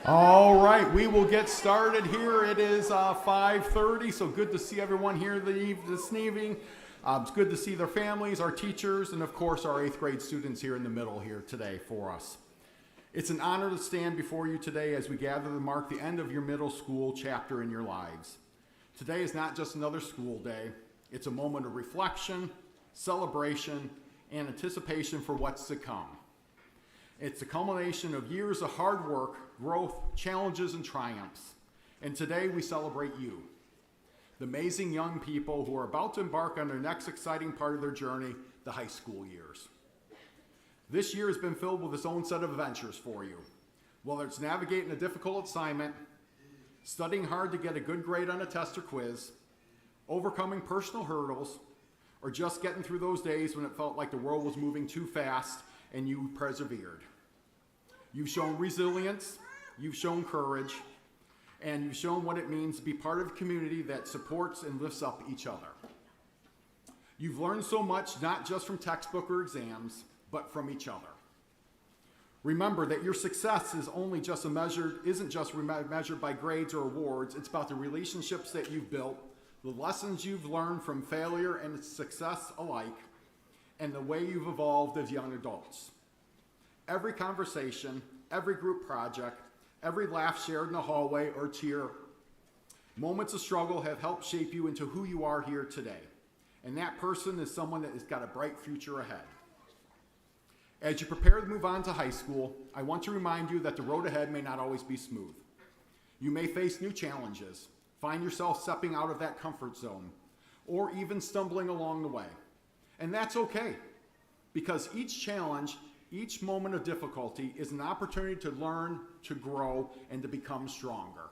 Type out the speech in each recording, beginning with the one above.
All right, we will get started here. It is 5:30, so good to see everyone here this evening. It's good to see their families, our teachers, and of course our 8th grade students here in the middle here today for us. It's an honor to stand before you today as we gather to mark the end of your middle school chapter in your lives. Today is not just another school day. It's a moment of reflection, celebration, and anticipation for what's to come. It's a culmination of years of hard work, growth, challenges, and triumphs. And today we celebrate you, the amazing young people who are about to embark on their next exciting part of their journey, the high school years. This year has been filled with its own set of adventures for you. Whether it's navigating a difficult assignment, studying hard to get a good grade on a test or quiz, overcoming personal hurdles, or just getting through those days when it felt like the world was moving too fast and you persevered. You've shown resilience, you've shown courage, and you've shown what it means to be part of a community that supports and lifts up each other. You've learned so much, not just from textbook or exams, but from each other. Remember that your success isn't just measured by grades or awards. It's about the relationships that you've built, the lessons you've learned from failure and success alike, and the way you've evolved as young adults. Every conversation, every group project, every laugh shared in the hallway or cheer, moments of struggle have helped shape you into who you are here today. And that person is someone that has got a bright future ahead. As you prepare to move on to high school, I want to remind you that the road ahead may not always be smooth. You may face new challenges, find yourself stepping out of that comfort zone, or even stumbling along the way. And that's okay, because each challenge, each moment of difficulty is an opportunity to learn, to grow, and to become stronger.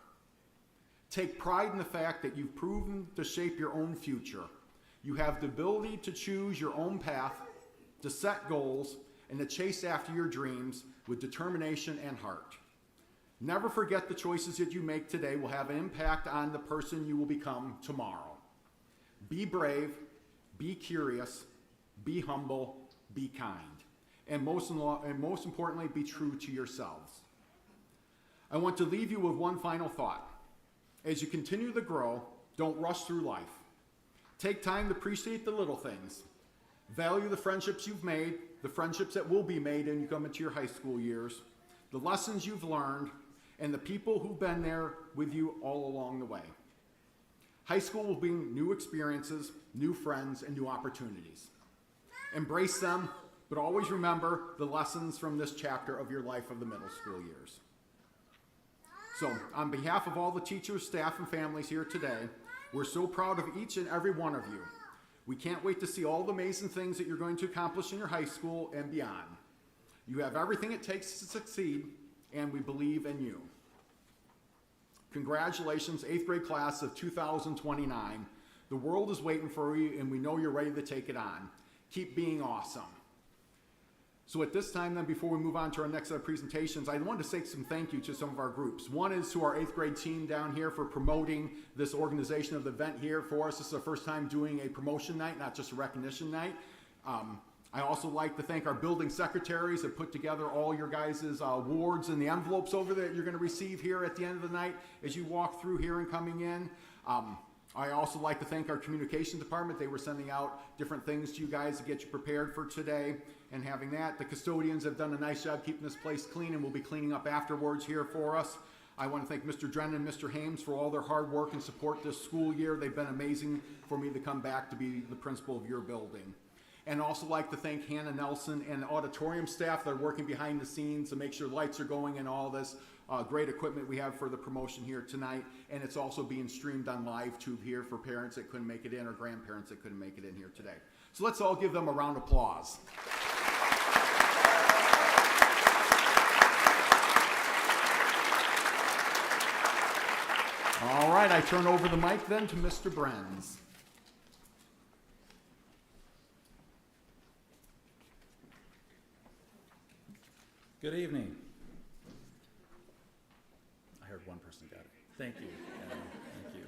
Take pride in the fact that you've proven to shape your own future. You have the ability to choose your own path, to set goals, and to chase after your dreams with determination and heart. Never forget the choices that you make today will have an impact on the person you will become tomorrow. Be brave, be curious, be humble, be kind, and most importantly, be true to yourselves. I want to leave you with one final thought. As you continue to grow, don't rush through life. Take time to appreciate the little things. Value the friendships you've made, the friendships that will be made when you come into your high school years, the lessons you've learned, and the people who've been there with you all along the way. High school will bring new experiences, new friends, and new opportunities. Embrace them, but always remember the lessons from this chapter of your life of the middle school years. So, on behalf of all the teachers, staff, and families here today, we're so proud of each and every one of you. We can't wait to see all the amazing things that you're going to accomplish in your high school and beyond. You have everything it takes to succeed, and we believe in you. Congratulations, 8th grade class of 2029. The world is waiting for you, and we know you're ready to take it on. Keep being awesome. So at this time then, before we move on to our next set of presentations, I wanted to say some thank you to some of our groups. One is to our 8th grade team down here for promoting this organization of the event here for us. This is our first time doing a promotion night, not just a recognition night. I also like to thank our building secretaries that put together all your guys' awards and the envelopes over there that you're going to receive here at the end of the night as you walk through here and coming in. I also like to thank our communications department. They were sending out different things to you guys to get you prepared for today and having that. The custodians have done a nice job keeping this place clean, and we'll be cleaning up afterwards here for us. I want to thank Mr. Drennan and Mr. Hames for all their hard work and support this school year. They've been amazing for me to come back to be the principal of your building. And also like to thank Hannah Nelson and the auditorium staff that are working behind the scenes to make sure lights are going and all this great equipment we have for the promotion here tonight. And it's also being streamed on live tube here for parents that couldn't make it in or grandparents that couldn't make it in here today. So let's all give them a round of applause. All right, I turn over the mic then to Mr. Brenz. Good evening. I heard one person got it. Thank you. Thank you.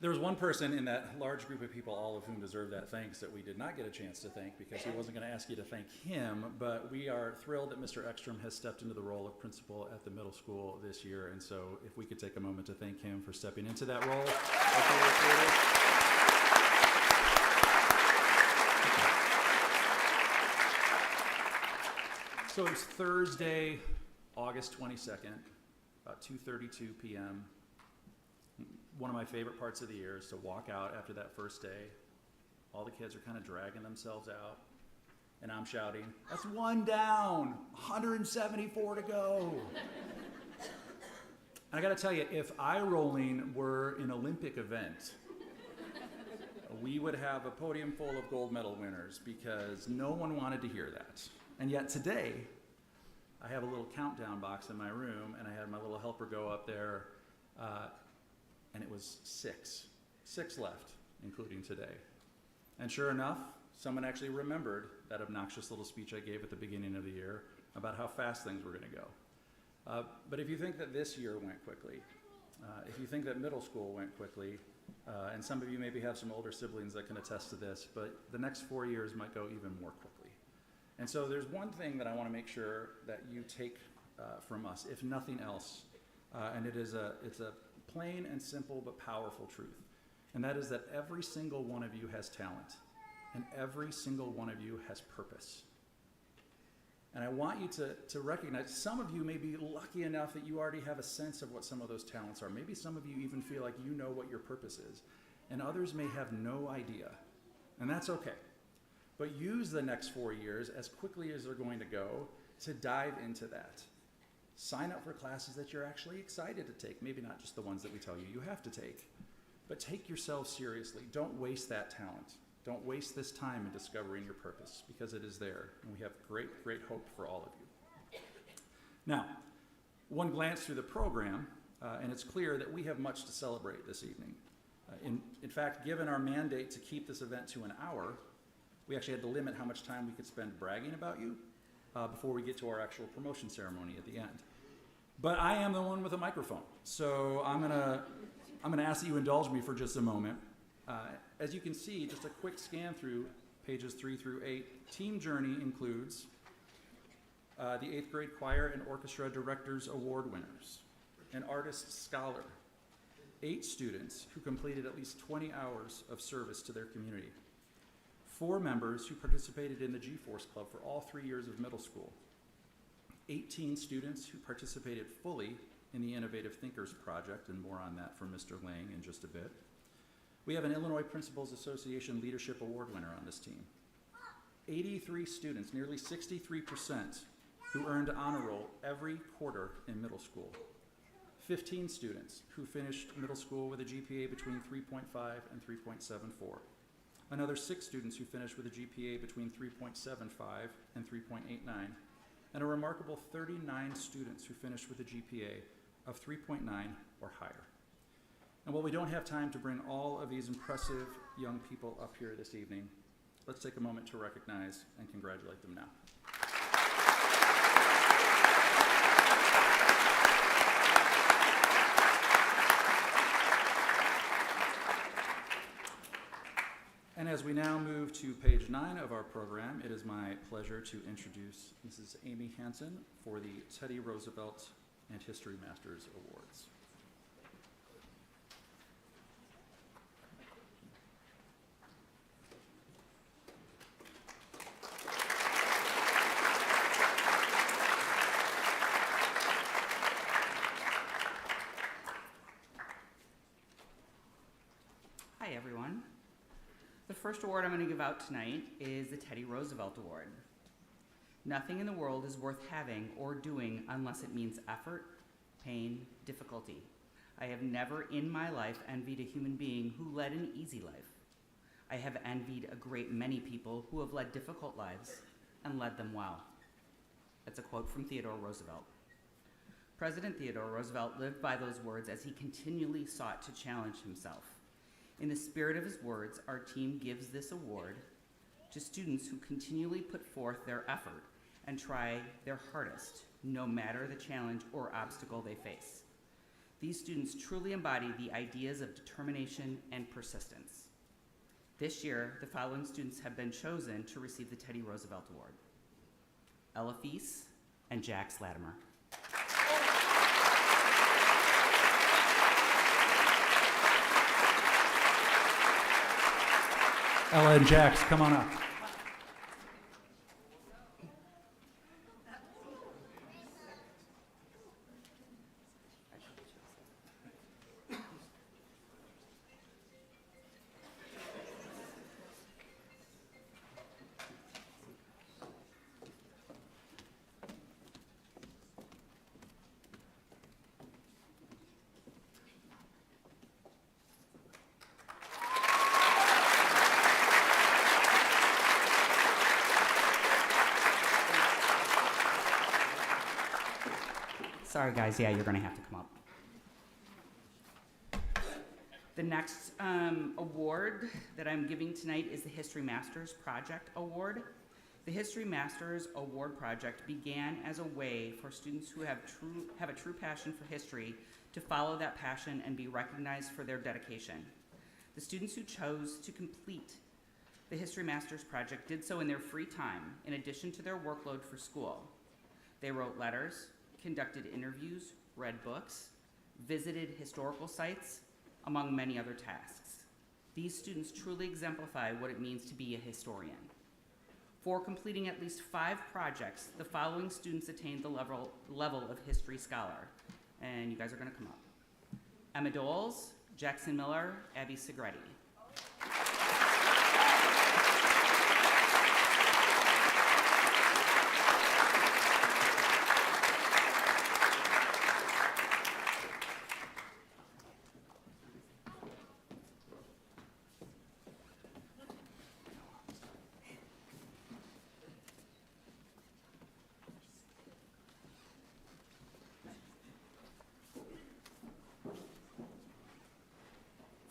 There was one person in that large group of people, all of whom deserve that thanks, that we did not get a chance to thank because he wasn't going to ask you to thank him, but we are thrilled that Mr. Ekstrom has stepped into the role of principal at the middle school this year, and so if we could take a moment to thank him for stepping into that role. So it's Thursday, August 22nd, about 2:32 p.m. One of my favorite parts of the year is to walk out after that first day. All the kids are kind of dragging themselves out, and I'm shouting, "That's one down, 174 to go." And I gotta tell you, if eye rolling were an Olympic event, we would have a podium full of gold medal winners because no one wanted to hear that. And yet today, I have a little countdown box in my room, and I had my little helper go up there, and it was six left, including today. And sure enough, someone actually remembered that obnoxious little speech I gave at the beginning of the year about how fast things were gonna go. But if you think that this year went quickly, if you think that middle school went quickly, and some of you maybe have some older siblings that can attest to this, but the next 4 years might go even more quickly. And so there's one thing that I wanna make sure that you take from us, if nothing else, and it's a plain and simple but powerful truth. And that is that every single one of you has talent, and every single one of you has purpose. And I want you to recognize, some of you may be lucky enough that you already have a sense of what some of those talents are. Maybe some of you even feel like you know what your purpose is, and others may have no idea, and that's okay. But use the next 4 years as quickly as they're going to go to dive into that. Sign up for classes that you're actually excited to take, maybe not just the ones that we tell you you have to take, but take yourself seriously. Don't waste that talent. Don't waste this time in discovering your purpose, because it is there, and we have great, great hope for all of you. Now, one glance through the program, and it's clear that we have much to celebrate this evening. In fact, given our mandate to keep this event to an hour, we actually had to limit how much time we could spend bragging about you before we get to our actual promotion ceremony at the end. But I am the one with a microphone, so I'm gonna ask that you indulge me for just a moment. As you can see, just a quick scan through pages 3 through 8, Team Journey includes the 8th grade choir and orchestra directors award winners, an artist scholar, 8 students who completed at least 20 hours of service to their community, 4 members who participated in the G-Force Club for all 3 years of middle school, 18 students who participated fully in the Innovative Thinkers Project, and more on that from Mr. Lang in just a bit. We have an Illinois Principals Association Leadership Award winner on this team. 83 students, nearly 63%, who earned honor roll every quarter in middle school. 15 students who finished middle school with a GPA between 3.5 and 3.74. Another 6 students who finished with a GPA between 3.75 and 3.89. And a remarkable 39 students who finished with a GPA of 3.9 or higher. And while we don't have time to bring all of these impressive young people up here this evening, let's take a moment to recognize and congratulate them now. And as we now move to page 9 of our program, it is my pleasure to introduce Mrs. Amy Hansen for the Teddy Roosevelt and History Masters Awards. Hi, everyone. The first award I'm going to give out tonight is the Teddy Roosevelt Award. Nothing in the world is worth having or doing unless it means effort, pain, difficulty. I have never in my life envied a human being who led an easy life. I have envied a great many people who have led difficult lives and led them well. That's a quote from Theodore Roosevelt. President Theodore Roosevelt lived by those words as he continually sought to challenge himself. In the spirit of his words, our team gives this award to students who continually put forth their effort and try their hardest, no matter the challenge or obstacle they face. These students truly embody the ideas of determination and persistence. This year, the following students have been chosen to receive the Teddy Roosevelt Award: Ella Feese and Jax Latimer. Ella and Jax, come on up. Sorry, guys. Yeah, you're going to have to come up. The next award that I'm giving tonight is the History Masters Project Award. The History Masters Award Project began as a way for students who have a true passion for history to follow that passion and be recognized for their dedication. The students who chose to complete the History Masters Project did so in their free time, in addition to their workload for school. They wrote letters, conducted interviews, read books, visited historical sites, among many other tasks. These students truly exemplify what it means to be a historian. For completing at least 5 projects, the following students attained the level of history scholar. And you guys are going to come up. Emma Doles, Jackson Miller, Abby Segretti.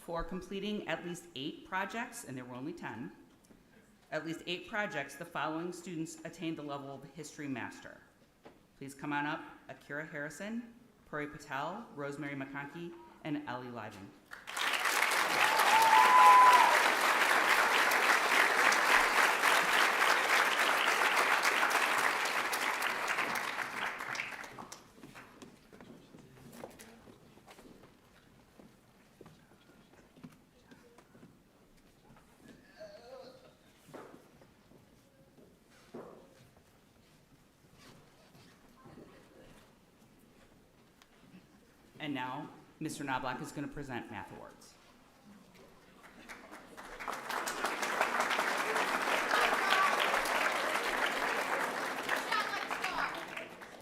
For completing at least 8 projects, and there were only 10, at least 8 projects, the following students attained the level of History Master. Please come on up: Akira Harrison, Puri Patel, Rosemary McConkey, and Ellie Liven. And now, Mr. Knobloch is going to present Math Awards.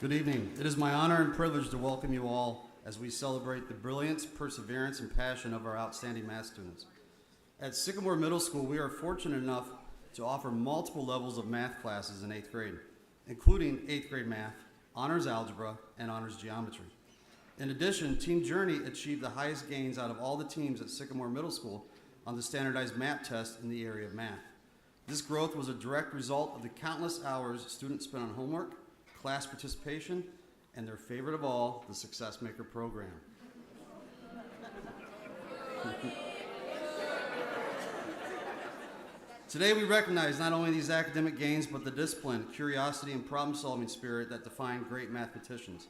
Good evening. It is my honor and privilege to welcome you all as we celebrate the brilliance, perseverance, and passion of our outstanding math students. At Sycamore Middle School, we are fortunate enough to offer multiple levels of math classes in 8th grade, including 8th grade math, honors algebra, and honors geometry. In addition, Team Journey achieved the highest gains out of all the teams at Sycamore Middle School on the standardized MAP test in the area of math. This growth was a direct result of the countless hours students spent on homework, class participation, and their favorite of all, the Success Maker program. Today we recognize not only these academic gains, but the discipline, curiosity, and problem-solving spirit that define great mathematicians.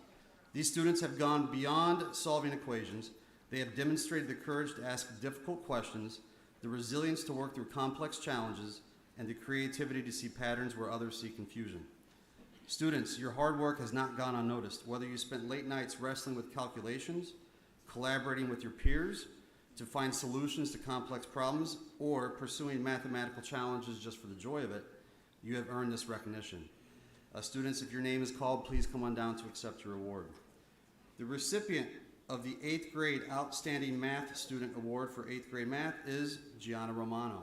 These students have gone beyond solving equations. They have demonstrated the courage to ask difficult questions, the resilience to work through complex challenges, and the creativity to see patterns where others see confusion. Students, your hard work has not gone unnoticed, whether you spent late nights wrestling with calculations, collaborating with your peers to find solutions to complex problems, or pursuing mathematical challenges just for the joy of it, you have earned this recognition. Students, if your name is called, please come on down to accept your award. The recipient of the 8th grade Outstanding Math Student Award for 8th grade math is Gianna Romano.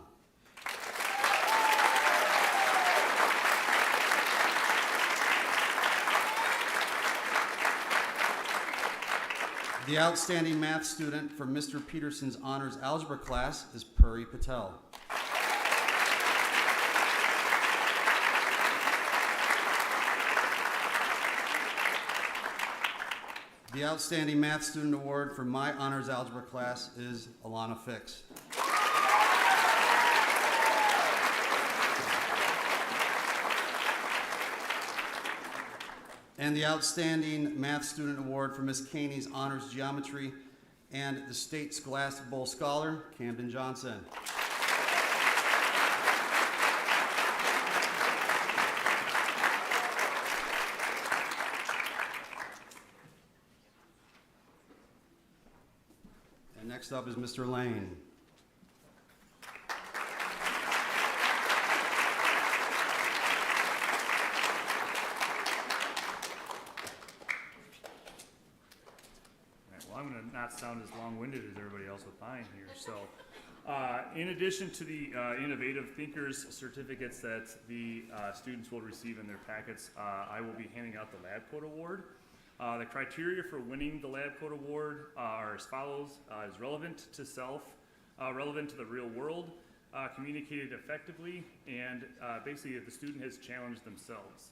The Outstanding Math Student for Mr. Peterson's Honors Algebra class is Puri Patel. The Outstanding Math Student Award for my honors algebra class is Alana Fix. And the Outstanding Math Student Award for Miss Caney's Honors Geometry and the State Scholastic Bowl Scholar, Camden Johnson. And next up is Mr. Lane. I'm going to not sound as long-winded as everybody else with mine here. So, in addition to the Innovative Thinkers certificates that the students will receive in their packets, I will be handing out the Lab Coat Award. The criteria for winning the Lab Coat Award are as follows: is relevant to self, relevant to the real world, communicated effectively, and basically if the student has challenged themselves.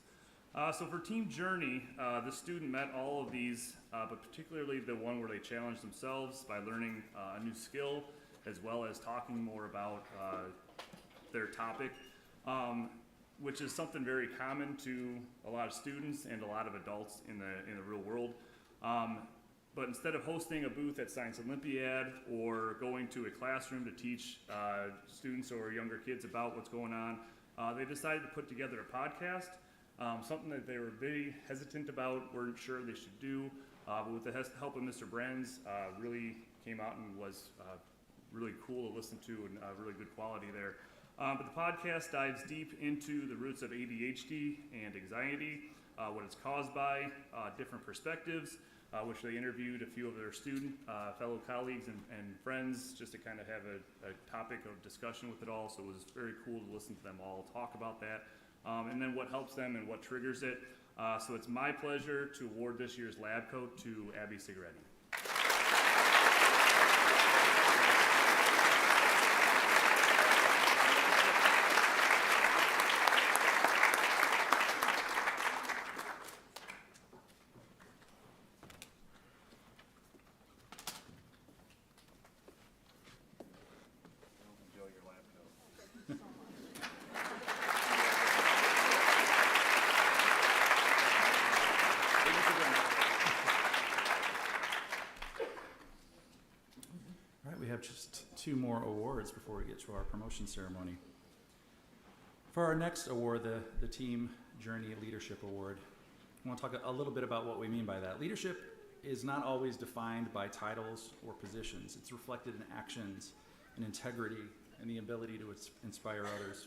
So for Team Journey, the student met all of these, but particularly the one where they challenged themselves by learning a new skill, as well as talking more about their topic, which is something very common to a lot of students and a lot of adults in the real world. But instead of hosting a booth at Science Olympiad or going to a classroom to teach students or younger kids about what's going on, they decided to put together a podcast. Something that they were very hesitant about, weren't sure they should do, but with the help of Mr. Brenz, really came out and was really cool to listen to and really good quality there. But the podcast dives deep into the roots of ADHD and anxiety, what it's caused by, different perspectives, which they interviewed a few of their fellow colleagues and friends, just to kind of have a topic of discussion with it all. So it was very cool to listen to them all talk about that. And then what helps them and what triggers it. So it's my pleasure to award this year's Lab Coat to Abby Sigretti. Just two more awards before we get to our promotion ceremony. For our next award, the Team Journey Leadership Award, I want to talk a little bit about what we mean by that. Leadership is not always defined by titles or positions. It's reflected in actions and integrity and the ability to inspire others.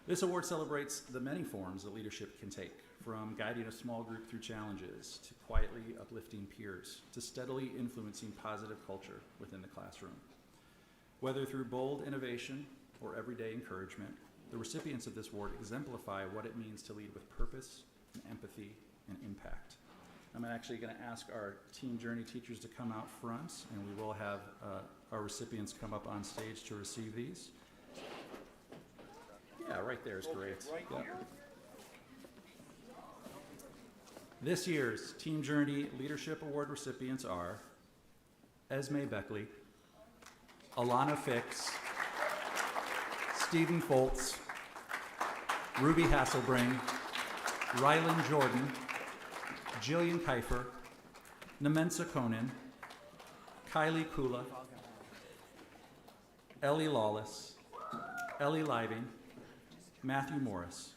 This award celebrates the many forms that leadership can take, from guiding a small group through challenges, to quietly uplifting peers, to steadily influencing positive culture within the classroom. Whether through bold innovation or everyday encouragement, the recipients of this award exemplify what it means to lead with purpose and empathy and impact. I'm actually going to ask our Team Journey teachers to come out front, and we will have our recipients come up on stage to receive these. Yeah, right there is great. Yeah. This year's Team Journey Leadership Award recipients are Esme Beckley, Alana Fix, Stephen Foltz, Ruby Hasselbring, Rylan Jordan, Jillian Kiefer, Nemensa Conan, Kylie Kula, Ellie Lawless, Ellie Living, Matthew Morris.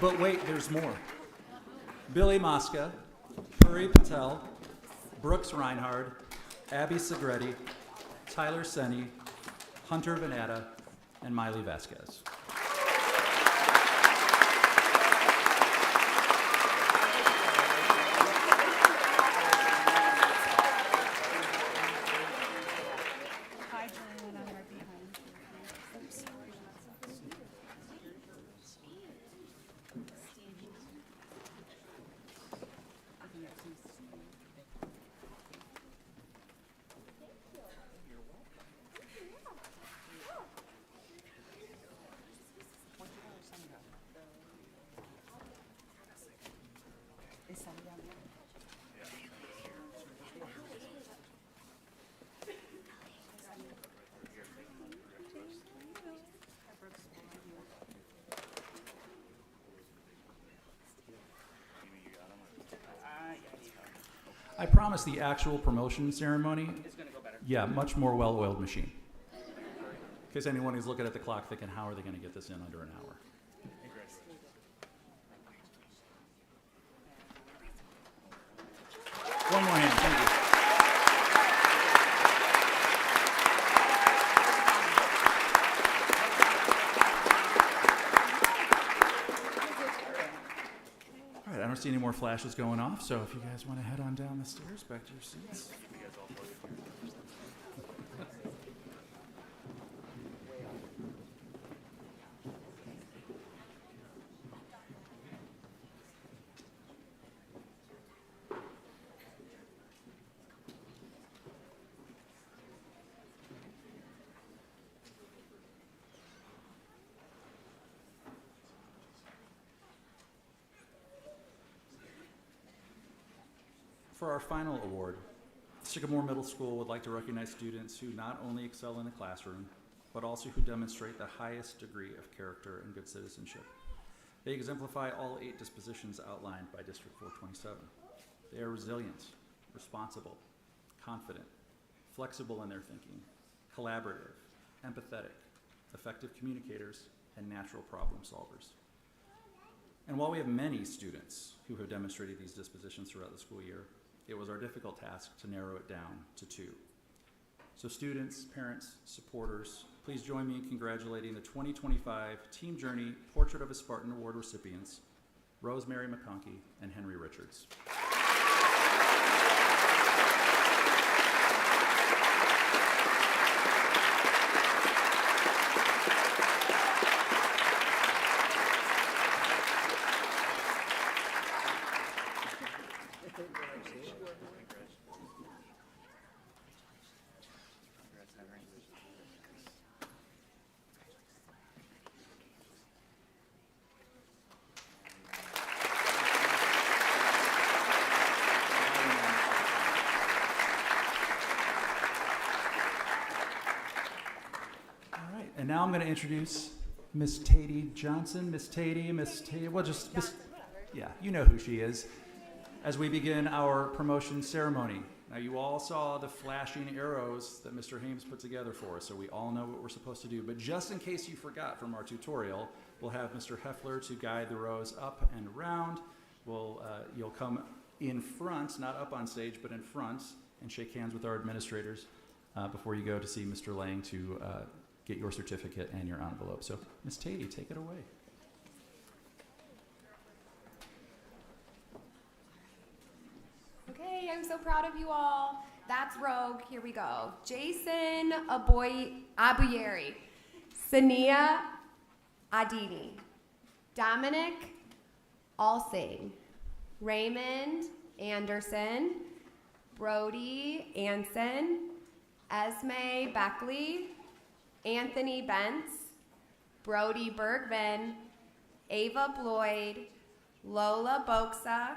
But wait, there's more. Billy Mosca, Puri Patel, Brooks Reinhard, Abby Sigretti, Tyler Senni, Hunter Venata, and Miley Vasquez. Hi, Julian. I'm right behind you. I promise the actual promotion ceremony, It's gonna go better. yeah, much more well-oiled machine. In case anyone is looking at the clock thinking, how are they going to get this in under an hour? One more hand, thank you. All right, I don't see any more flashes going off, so if you guys want to head on down the stairs back to your seats. For our final award, Sycamore Middle School would like to recognize students who not only excel in the classroom, but also who demonstrate the highest degree of character and good citizenship. They exemplify all 8 dispositions outlined by District 427. They are resilient, responsible, confident, flexible in their thinking, collaborative, empathetic, effective communicators, and natural problem solvers. And while we have many students who have demonstrated these dispositions throughout the school year, it was our difficult task to narrow it down to 2. So students, parents, supporters, please join me in congratulating the 2025 Team Journey Portrait of a Spartan Award recipients, Rosemary McConkey and Henry Richards. And now I'm going to introduce Miss Tatey Johnson. Miss Tatey, well, just Miss, yeah, you know who she is. As we begin our promotion ceremony. Now, you all saw the flashing arrows that Mr. Hames put together for us, so we all know what we're supposed to do. But just in case you forgot from our tutorial, we'll have Mr. Heffler to guide the rows up and around. You'll come in front, not up on stage, but in front, and shake hands with our administrators before you go to see Mr. Lang to get your certificate and your envelope. So, Ms. Tatey, take it away. Okay, I'm so proud of you all. That's Rogue. Here we go. Jason Abuyeri, Sania Adini, Dominic Alsing, Raymond Anderson, Brody Anson, Esme Beckley, Anthony Bentz, Brody Bergman, Ava Bloyd, Lola Boxa,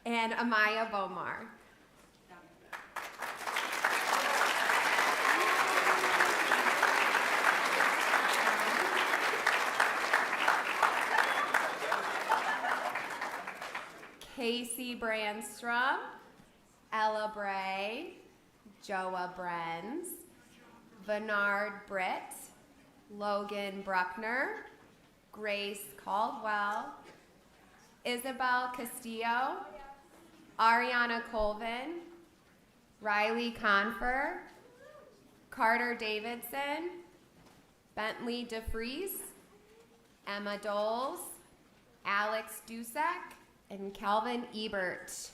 and Amaya Bomar. Casey Brandstrom, Ella Bray, Joa Brenz, Bernard Britt, Logan Bruckner, Grace Caldwell, Isabel Castillo, Ariana Colvin, Riley Confer, Carter Davidson, Bentley DeFries, Emma Doles, Alex Dusek, and Calvin Ebert.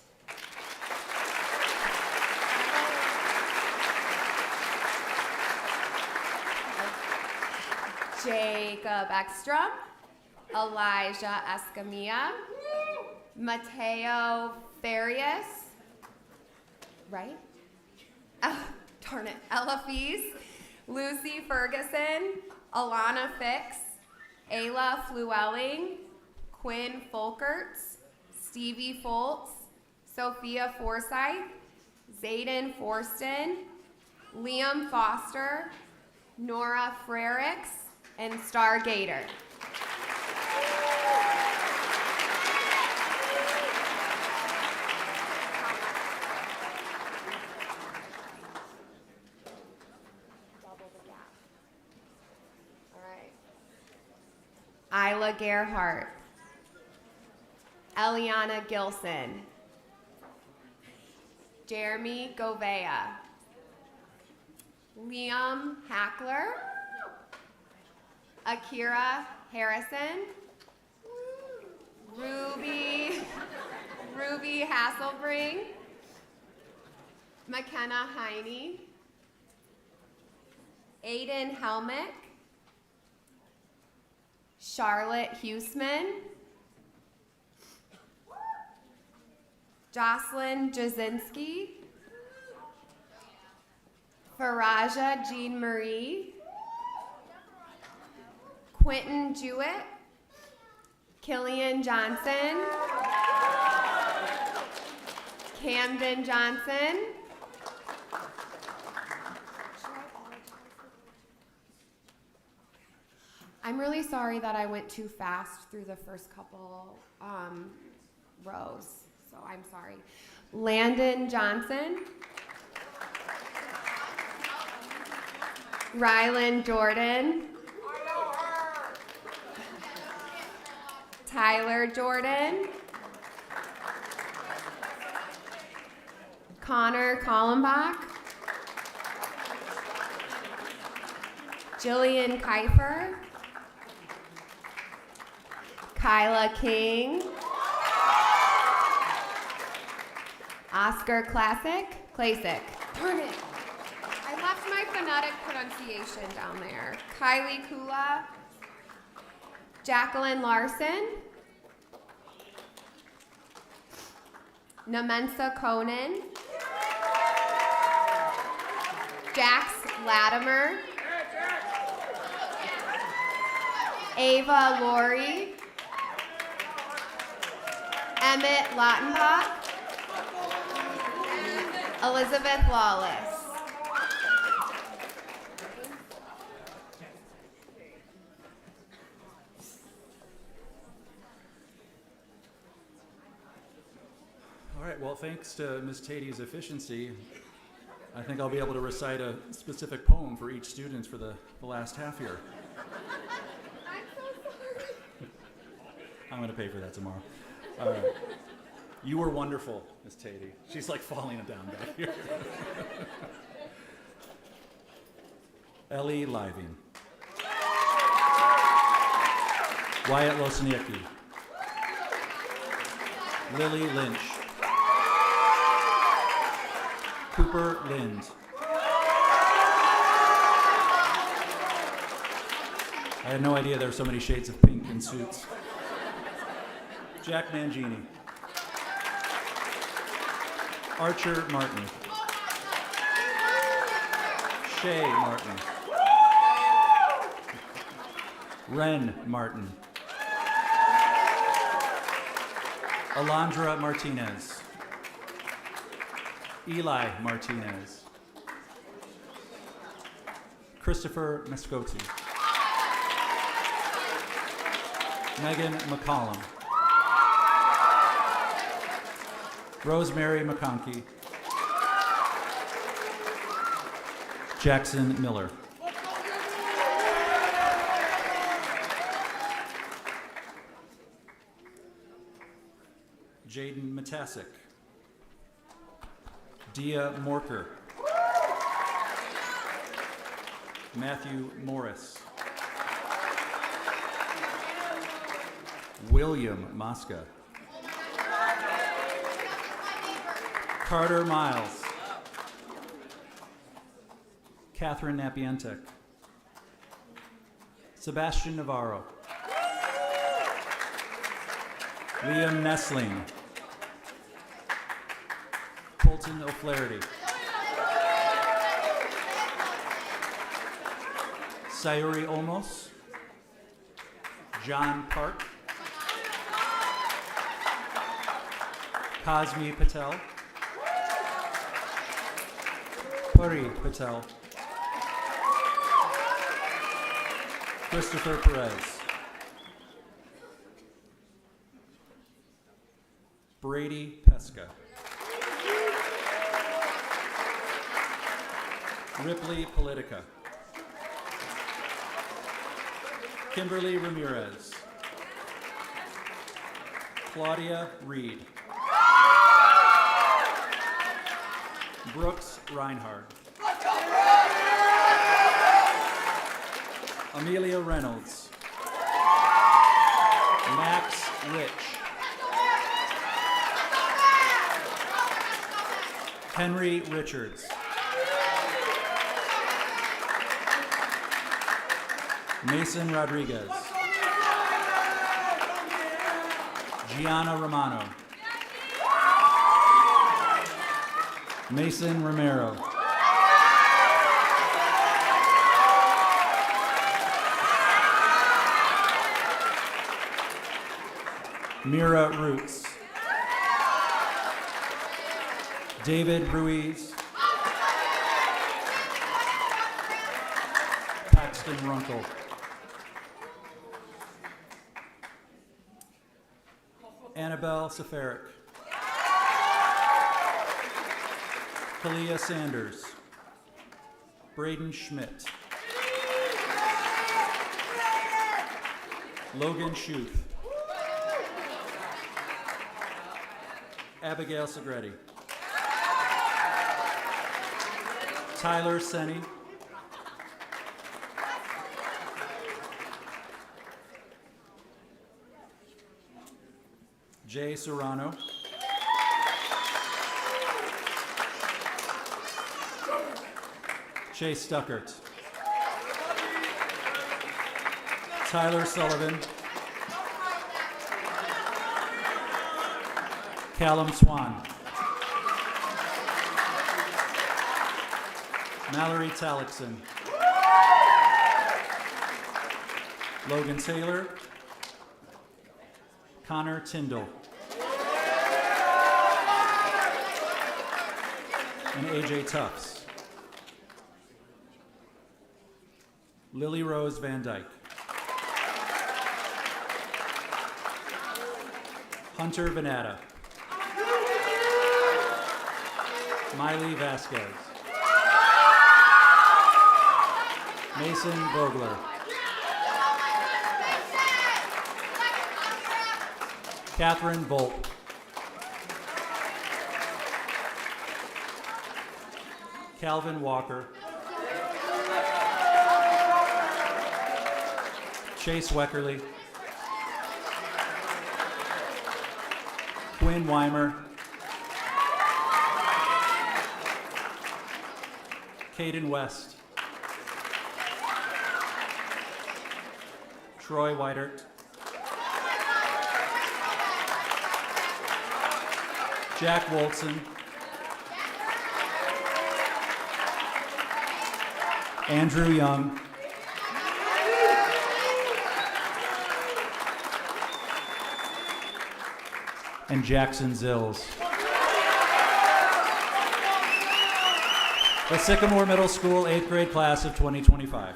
Jacob Ekstrom, Elijah Escamilla, Mateo Farias, right? Oh, darn it, Ella Fees, Lucy Ferguson, Alana Fix, Ayla Flewelling, Quinn Folkerts, Stevie Foltz, Sophia Forsyth, Zayden Forston, Liam Foster, Nora Frericks, and Star Gator. Isla Gerhardt, Eliana Gilson, Jeremy Govea, Liam Hackler, Akira Harrison, Ruby Hasselbring, McKenna Heine, Aiden Helmick, Charlotte Huseman, Jocelyn Jasinski, Faraja Jean Marie, Quentin Jewett, Killian Johnson, Camden Johnson, I'm really sorry that I went too fast through the first couple rows, so I'm sorry. Landon Johnson, Rylan Jordan, Tyler Jordan, Connor Kallenbach, Jillian Kiefer, Kyla King, Oscar Classic, darn it, I left my phonetic pronunciation down there. Kylie Kula, Jacqueline Larson, Namensa Conan, Jax Latimer, Ava Laurie, Emmett Lautenbach, Elizabeth Lawless. All right, well, thanks to Ms. Tady's efficiency, I think I'll be able to recite a specific poem for each student for the last half year. I'm so sorry. I'm going to pay for that tomorrow. All right. You were wonderful, Ms. Tady. She's like falling down back here. Ellie Living. Wyatt Losniecki. Lily Lynch. Cooper Lind. I had no idea there were so many shades of pink in suits. Jack Mangini. Archer Martin. Shay Martin. Ren Martin. Alondra Martinez. Eli Martinez. Christopher Mescotti. Megan McCollum. Rosemary McConkey. Jackson Miller. Jaden Matasic. Dia Morker. Matthew Morris. William Mosca. Carter Miles. Catherine Napientek. Sebastian Navarro. Liam Nessling. Colton O'Flaherty. Sayuri Olmos. John Park. Cosme Patel. Puri Patel. Christopher Perez. Brady Pesca. Ripley Politica. Kimberly Ramirez. Claudia Reed. Brooks Reinhardt. Amelia Reynolds. Max Rich. Henry Richards. Mason Rodriguez. Gianna Romano. Mason Romero. Mira Roots. David Ruiz. Paxton Runkle. Annabelle Safaric. Kalia Sanders. Braden Schmidt. Logan Schuth. Abigail Segretti. Tyler Senni. Jay Serrano. Chase Stuckert. Tyler Sullivan. Callum Swan. Mallory Talixon. Logan Taylor. Connor Tyndall. And AJ Tufts. Lily Rose Van Dyke. Hunter Venata. Miley Vasquez. Mason Vogler. Catherine Volp. Calvin Walker. Chase Weckerly. Quinn Weimer. Caden West. Troy Weidert. Jack Wolson. Andrew Young. And Jackson Zills. The Sycamore Middle School 8th grade class of 2025.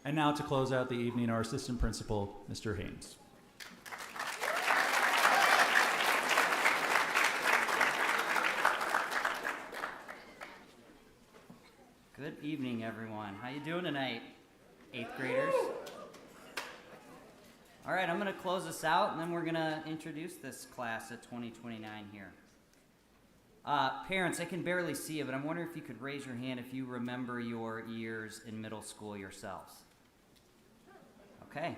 And now to close out the evening, our assistant principal, Mr. Haynes. Good evening, everyone. How you doing tonight, 8th graders? All right, I'm going to close this out, and then we're going to introduce this class of 2029 here. Parents, I can barely see you, but I'm wondering if you could raise your hand if you remember your years in middle school yourselves. Okay,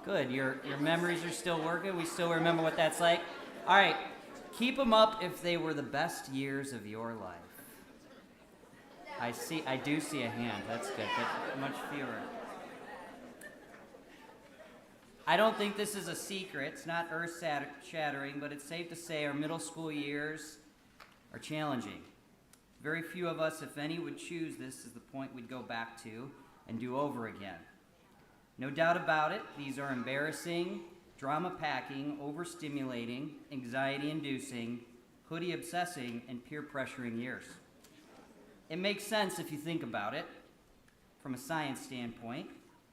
good. Your memories are still working. We still remember what that's like. All right, keep them up if they were the best years of your life. I do see a hand. That's good, but much fewer. I don't think this is a secret. It's not earth-shattering, but it's safe to say our middle school years are challenging. Very few of us, if any, would choose this as the point we'd go back to and do over again. No doubt about it, these are embarrassing, drama-packing, overstimulating, anxiety-inducing, hoodie-obsessing, and peer-pressuring years. It makes sense if you think about it. From a science standpoint,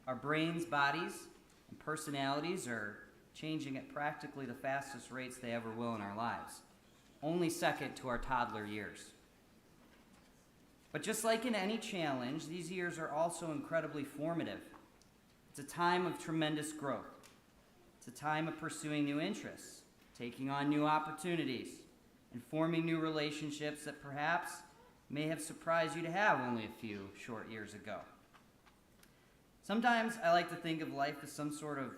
our brains, bodies, and personalities are changing at practically the fastest rates they ever will in our lives, only second to our toddler years. But just like in any challenge, these years are also incredibly formative. It's a time of tremendous growth. It's a time of pursuing new interests, taking on new opportunities, and forming new relationships that perhaps may have surprised you to have only a few short years ago. Sometimes I like to think of life as some sort of,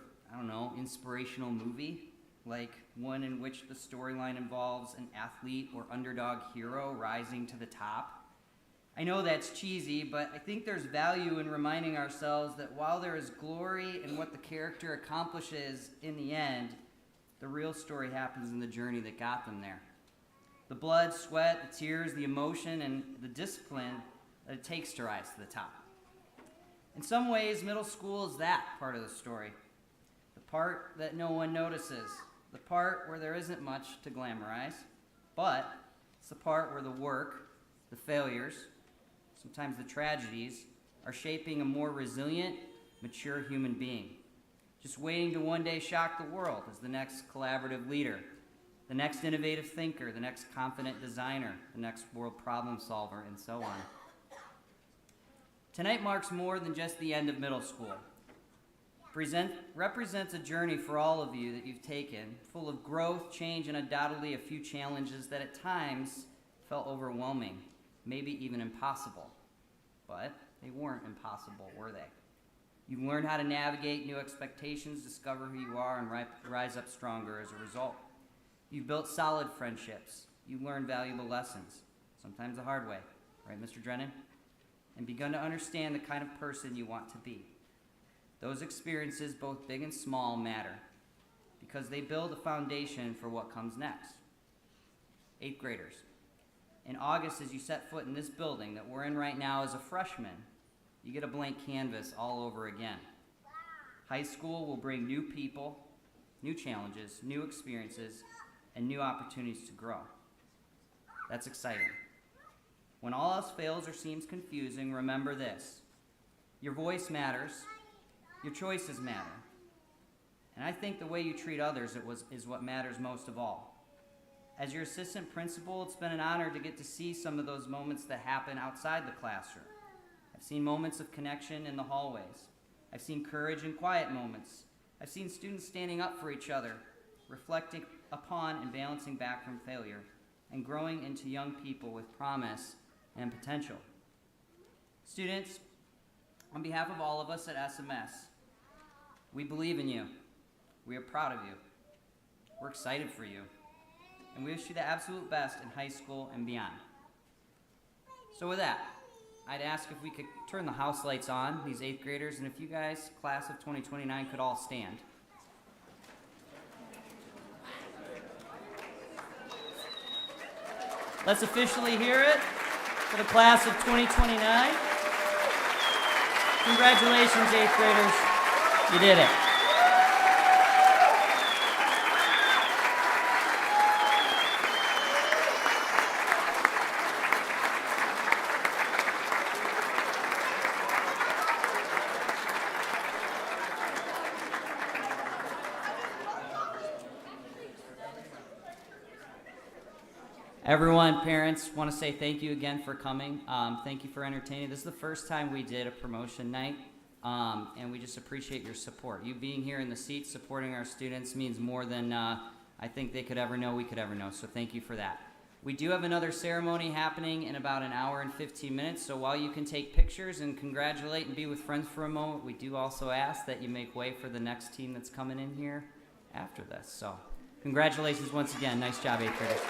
inspirational movie, like one in which the storyline involves an athlete or underdog hero rising to the top. I know that's cheesy, but I think there's value in reminding ourselves that while there is glory in what the character accomplishes in the end, the real story happens in the journey that got them there. The blood, sweat, the tears, the emotion, and the discipline that it takes to rise to the top. In some ways, middle school is that part of the story. The part that no one notices. The part where there isn't much to glamorize. But it's the part where the work, the failures, sometimes the tragedies, are shaping a more resilient, mature human being. Just waiting to one day shock the world as the next collaborative leader, the next innovative thinker, the next confident designer, the next world problem solver, and so on. Tonight marks more than just the end of middle school. Represents a journey for all of you that you've taken, full of growth, change, and undoubtedly a few challenges that at times felt overwhelming, maybe even impossible. But they weren't impossible, were they? You've learned how to navigate new expectations, discover who you are, and rise up stronger as a result. You've built solid friendships. You've learned valuable lessons, sometimes the hard way, right, Mr. Drennan? And begun to understand the kind of person you want to be. Those experiences, both big and small, matter because they build a foundation for what comes next. 8th graders. In August, as you set foot in this building that we're in right now as a freshman, you get a blank canvas all over again. High school will bring new people, new challenges, new experiences, and new opportunities to grow. That's exciting. When all else fails or seems confusing, remember this. Your voice matters. Your choices matter. And I think the way you treat others is what matters most of all. As your assistant principal, it's been an honor to get to see some of those moments that happen outside the classroom. I've seen moments of connection in the hallways. I've seen courage in quiet moments. I've seen students standing up for each other, reflecting upon and balancing back from failure, and growing into young people with promise and potential. Students, on behalf of all of us at SMS, we believe in you. We are proud of you. We're excited for you. And we wish you the absolute best in high school and beyond. So with that, I'd ask if we could turn the house lights on, these 8th graders, and if you guys, class of 2029, could all stand. Let's officially hear it for the class of 2029. Congratulations, 8th graders. You did it. Everyone, parents, want to say thank you again for coming. Thank you for entertaining. This is the first time we did a promotion night, and we just appreciate your support. You being here in the seats supporting our students means more than I think they could ever know, we could ever know, so thank you for that. We do have another ceremony happening in about an hour and 15 minutes, so while you can take pictures and congratulate and be with friends for a moment, we do also ask that you make way for the next team that's coming in here after this. So congratulations once again. Nice job, 8th graders.